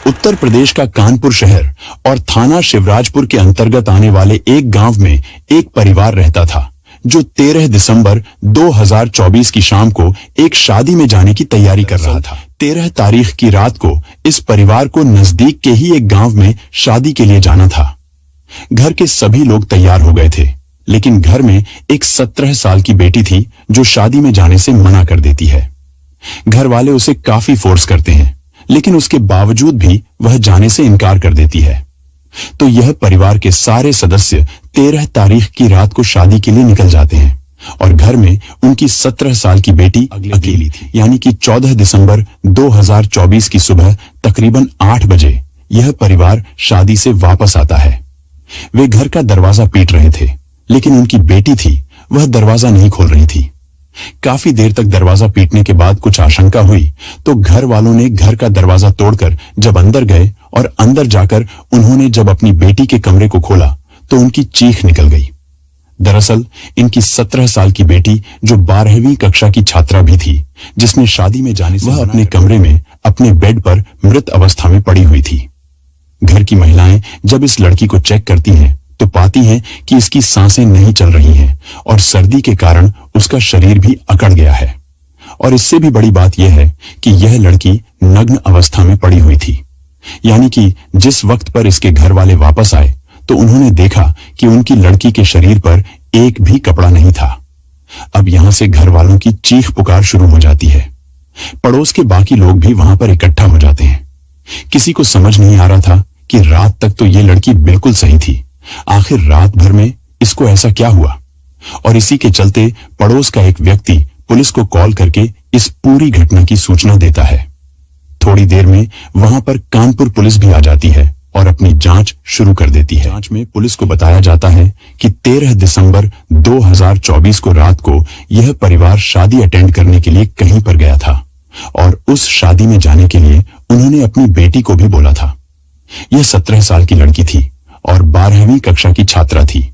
उत्तर प्रदेश का कानपुर शहर और थाना शिवराजपुर के अंतर्गत आने वाले एक गांव में एक परिवार रहता था जो 13 दिसंबर 2024 की शाम को एक शादी में जाने की तैयारी कर रहा था। 13 तारीख की रात को इस परिवार को नजदीक के ही एक गांव में शादी के लिए जाना था। घर के सभी लोग तैयार हो गए थे, लेकिन घर में एक 17 साल की बेटी थी जो शादी में जाने से मना कर देती है। घर वाले उसे काफी फोर्स करते हैं, लेकिन उसके बावजूद भी वह जाने से इनकार कर देती है। तो यह परिवार के सारे सदस्य 13 तारीख की रात को शादी के लिए निकल जाते हैं और घर में उनकी 17 साल की बेटी अकेली थी। यानी कि 14 दिसंबर 2024 की सुबह तकरीबन 8 बजे यह परिवार शादी से वापस आता है। वे घर का दरवाजा पीट रहे थे, लेकिन उनकी बेटी थी, वह दरवाजा नहीं खोल रही थी। काफी देर तक दरवाजा पीटने के बाद कुछ आशंका हुई तो घर वालों ने घर का दरवाजा तोड़कर जब अंदर गए और अंदर जाकर उन्होंने जब अपनी बेटी के कमरे को खोला तो उनकी चीख निकल गई। दरअसल इनकी 17 साल की बेटी जो 12वीं कक्षा की छात्रा भी थी, जिसने शादी में जाने से वह अपने कमरे में अपने बेड पर मृत अवस्था में पड़ी हुई थी। घर की महिलाएं जब इस लड़की को चेक करती हैं तो पाती हैं कि इसकी सांसें नहीं चल रही हैं और सर्दी के कारण उसका शरीर भी अकड़ गया है। और इससे भी बड़ी बात यह है कि यह लड़की नग्न अवस्था में पड़ी हुई थी। यानी कि जिस वक्त पर इसके घर वाले वापस आए तो उन्होंने देखा कि उनकी लड़की के शरीर पर एक भी कपड़ा नहीं था। अब यहां से घर वालों की चीख पुकार शुरू हो जाती है। पड़ोस के बाकी लोग भी वहां पर इकट्ठा हो जाते हैं। किसी को समझ नहीं आ रहा था कि रात तक तो ये लड़की बिल्कुल सही थी, आखिर रात भर में इसको ऐसा क्या हुआ। और इसी के चलते पड़ोस का एक व्यक्ति पुलिस को कॉल करके इस पूरी घटना की सूचना देता है। थोड़ी देर में वहां पर कानपुर पुलिस भी आ जाती है और अपनी जांच शुरू कर देती है। जांच में पुलिस को बताया जाता है कि 13 दिसंबर 2024 को रात को यह परिवार शादी अटेंड करने के लिए कहीं पर गया था और उस शादी में जाने के लिए उन्होंने अपनी बेटी को भी बोला था। यह 17 साल की लड़की थी और 12वीं कक्षा की छात्रा थी,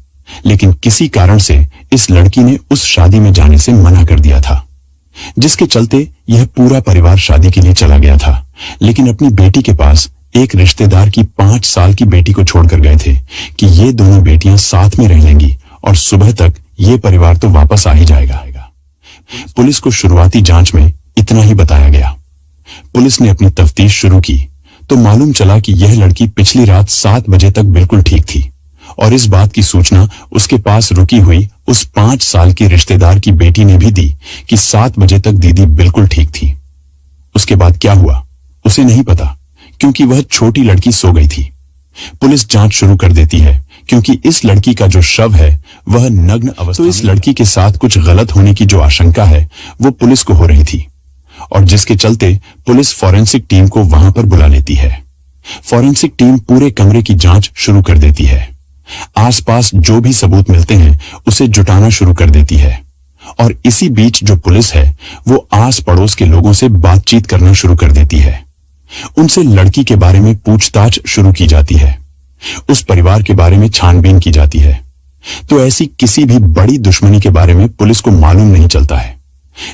लेकिन किसी कारण से इस लड़की ने उस शादी में जाने से मना कर दिया था, जिसके चलते यह पूरा परिवार शादी के लिए चला गया था। लेकिन अपनी बेटी के पास एक रिश्तेदार की 5 साल की बेटी को छोड़कर गए थे कि ये दोनों बेटियां साथ में रह लेंगी और सुबह तक ये परिवार तो वापस आ ही जाएगा। पुलिस को शुरुआती जांच में इतना ही बताया गया। पुलिस ने अपनी तफ्तीश शुरू की तो मालूम चला कि यह लड़की पिछली रात 7 बजे तक बिल्कुल ठीक थी और इस बात की सूचना उसके पास रुकी हुई उस 5 साल की रिश्तेदार की बेटी ने भी दी कि 7 बजे तक दीदी बिल्कुल ठीक थी। उसके बाद क्या हुआ उसे नहीं पता, क्योंकि वह छोटी लड़की सो गई थी। पुलिस जांच शुरू कर देती है क्योंकि इस लड़की का जो शव है वह नग्न अवस्था में। तो इस लड़की के साथ कुछ गलत होने की जो आशंका है वो पुलिस को हो रही थी और जिसके चलते पुलिस फॉरेंसिक टीम को वहां पर बुला लेती है। फॉरेंसिक टीम पूरे कमरे की जांच शुरू कर देती है। आसपास जो भी सबूत मिलते हैं उसे जुटाना शुरू कर देती है और इसी बीच जो पुलिस है वो आस पड़ोस के लोगों से बातचीत करना शुरू कर देती है। उनसे लड़की के बारे में पूछताछ शुरू की जाती है, उस परिवार के बारे में छानबीन की जाती है। तो ऐसी किसी भी बड़ी दुश्मनी के बारे में पुलिस को मालूम नहीं चलता है,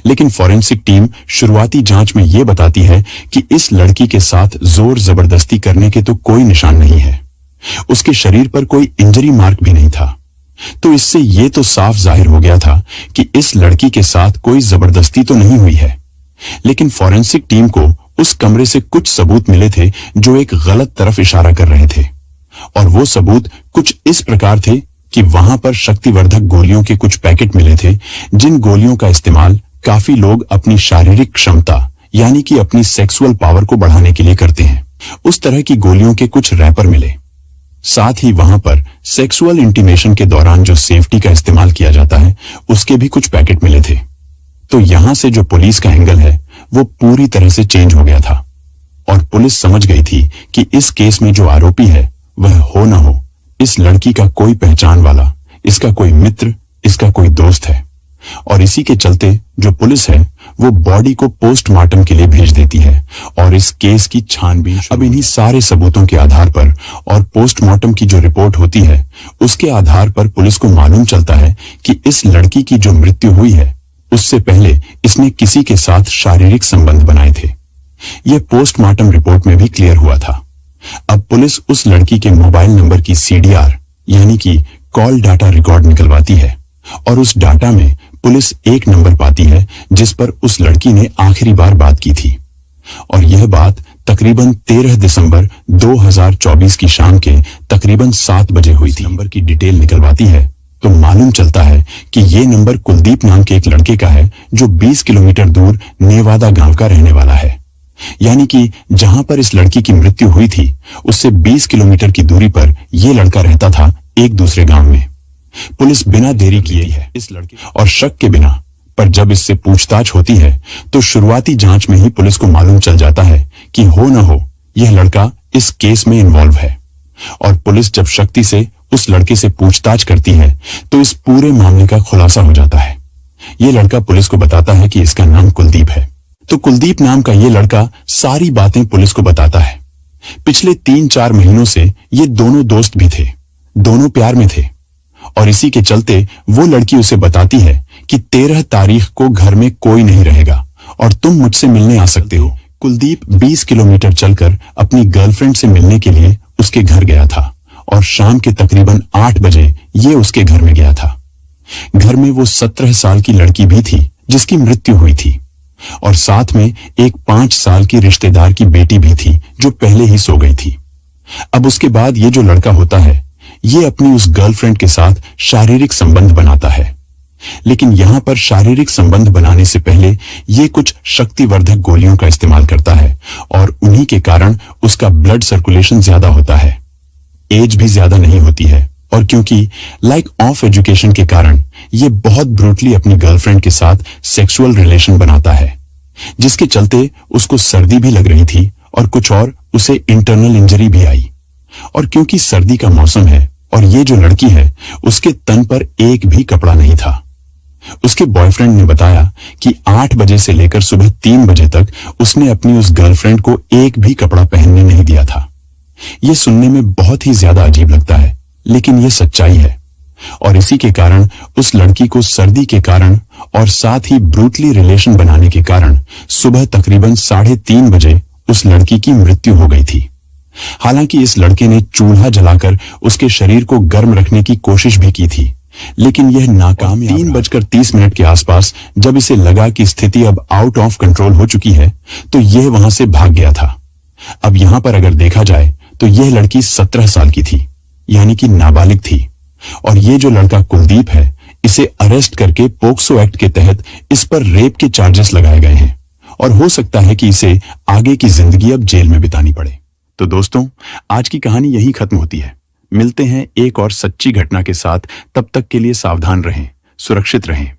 लेकिन फॉरेंसिक टीम शुरुआती जांच में यह बताती है कि इस लड़की के साथ जोर जबरदस्ती करने के तो कोई निशान नहीं है। उसके शरीर पर कोई इंजरी मार्क भी नहीं था। तो इससे यह तो साफ जाहिर हो गया था कि इस लड़की के साथ कोई जबरदस्ती तो नहीं हुई है। लेकिन फॉरेंसिक टीम को उस कमरे से कुछ सबूत मिले थे जो एक गलत तरफ इशारा कर रहे थे और वो सबूत कुछ इस प्रकार थे कि वहां पर शक्तिवर्धक गोलियों के कुछ पैकेट मिले थे, जिन गोलियों का इस्तेमाल काफी लोग अपनी शारीरिक क्षमता यानी कि अपनी सेक्सुअल पावर को बढ़ाने के लिए करते हैं। उस तरह की गोलियों के कुछ रैपर मिले। साथ ही वहां पर सेक्सुअल इंटीमेशन के दौरान जो सेफ्टी का इस्तेमाल किया जाता है उसके भी कुछ पैकेट मिले थे। तो यहां से जो पुलिस का एंगल है वो पूरी तरह से चेंज हो गया था और पुलिस समझ गई थी कि इस केस में जो आरोपी है वह हो ना हो इस लड़की का कोई पहचान वाला, इसका कोई मित्र, इसका कोई दोस्त है। और इसी के चलते जो पुलिस है वो बॉडी को पोस्टमार्टम के लिए भेज देती है और इस केस की छानबीन अब इन्हीं सारे सबूतों के आधार पर और पोस्टमार्टम की जो रिपोर्ट होती है उसके आधार पर पुलिस को मालूम चलता है कि इस लड़की की जो मृत्यु हुई है उससे पहले इसने किसी के साथ शारीरिक संबंध बनाए थे। यह पोस्टमार्टम रिपोर्ट में भी क्लियर हुआ था। अब पुलिस उस लड़की के मोबाइल नंबर की CDR यानी कि कॉल डाटा रिकॉर्ड निकलवाती है और उस डाटा में पुलिस एक नंबर पाती है जिस पर उस लड़की ने आखिरी बार बात की थी। और यह बात तकरीबन 13 दिसंबर 2024 की शाम के तकरीबन 7 बजे हुई थी। नंबर की डिटेल निकलवाती है तो मालूम चलता है कि यह नंबर कुलदीप नाम के एक लड़के का है जो 20 किलोमीटर दूर नेवादा गांव का रहने वाला है। यानी कि जहां पर इस लड़की की मृत्यु हुई थी उससे 20 किलोमीटर की दूरी पर यह लड़का रहता था एक दूसरे गांव में। पुलिस बिना देरी किए है इस लड़के और शक के बिना, पर जब इससे पूछताछ होती है तो शुरुआती जांच में ही पुलिस को मालूम चल जाता है कि हो न हो यह लड़का इस केस में इन्वॉल्व है। और पुलिस जब शक्ति से उस लड़के से पूछताछ करती है तो इस पूरे मामले का खुलासा हो जाता है। यह लड़का पुलिस को बताता है कि इसका नाम कुलदीप है। तो कुलदीप नाम का यह लड़का सारी बातें पुलिस को बताता है। पिछले 3-4 महीनों से ये दोनों दोस्त भी थे, दोनों प्यार में थे और इसी के चलते वो लड़की उसे बताती है कि 13 तारीख को घर में कोई नहीं रहेगा और तुम मुझसे मिलने आ सकते हो। कुलदीप 20 किलोमीटर चलकर अपनी गर्लफ्रेंड से मिलने के लिए उसके घर गया था और शाम के तकरीबन 8 बजे ये उसके घर में गया था। घर में वो 17 साल की लड़की भी थी जिसकी मृत्यु हुई थी और साथ में एक 5 साल की रिश्तेदार की बेटी भी थी जो पहले ही सो गई थी। अब उसके बाद ये जो लड़का होता है ये अपनी उस गर्लफ्रेंड के साथ शारीरिक संबंध बनाता है, लेकिन यहां पर शारीरिक संबंध बनाने से पहले ये कुछ शक्तिवर्धक गोलियों का इस्तेमाल करता है और उन्हीं के कारण उसका ब्लड सर्कुलेशन ज्यादा होता है, एज भी ज्यादा नहीं होती है और क्योंकि लाइक ऑफ एजुकेशन के कारण ये बहुत ब्रूटली अपनी गर्लफ्रेंड के साथ सेक्सुअल रिलेशन बनाता है, जिसके चलते उसको सर्दी भी लग रही थी और कुछ और उसे इंटरनल इंजरी भी आई। और क्योंकि सर्दी का मौसम है और ये जो लड़की है उसके तन पर एक भी कपड़ा नहीं था। उसके बॉयफ्रेंड ने बताया कि 8 बजे से लेकर सुबह 3 बजे तक उसने अपनी उस गर्लफ्रेंड को एक भी कपड़ा पहनने नहीं दिया था। यह सुनने में बहुत ही ज्यादा अजीब लगता है, लेकिन यह सच्चाई है और इसी के कारण उस लड़की को सर्दी के कारण और साथ ही ब्रूटली रिलेशन बनाने के कारण सुबह तकरीबन 3:30 बजे उस लड़की की मृत्यु हो गई थी। हालांकि इस लड़के ने चूल्हा जलाकर उसके शरीर को गर्म रखने की कोशिश भी की थी, लेकिन यह नाकाम। 3:30 के आसपास जब इसे लगा कि स्थिति अब आउट ऑफ कंट्रोल हो चुकी है तो यह वहां से भाग गया था। अब यहां पर अगर देखा जाए तो यह लड़की 17 साल की थी, यानी कि नाबालिग थी और ये जो लड़का कुलदीप है इसे अरेस्ट करके पोक्सो एक्ट के तहत इस पर रेप के चार्जेस लगाए गए हैं और हो सकता है कि इसे आगे की जिंदगी अब जेल में बितानी पड़े। तो दोस्तों, आज की कहानी यहीं खत्म होती है। मिलते हैं एक और सच्ची घटना के साथ, तब तक के लिए सावधान रहें, सुरक्षित रहें।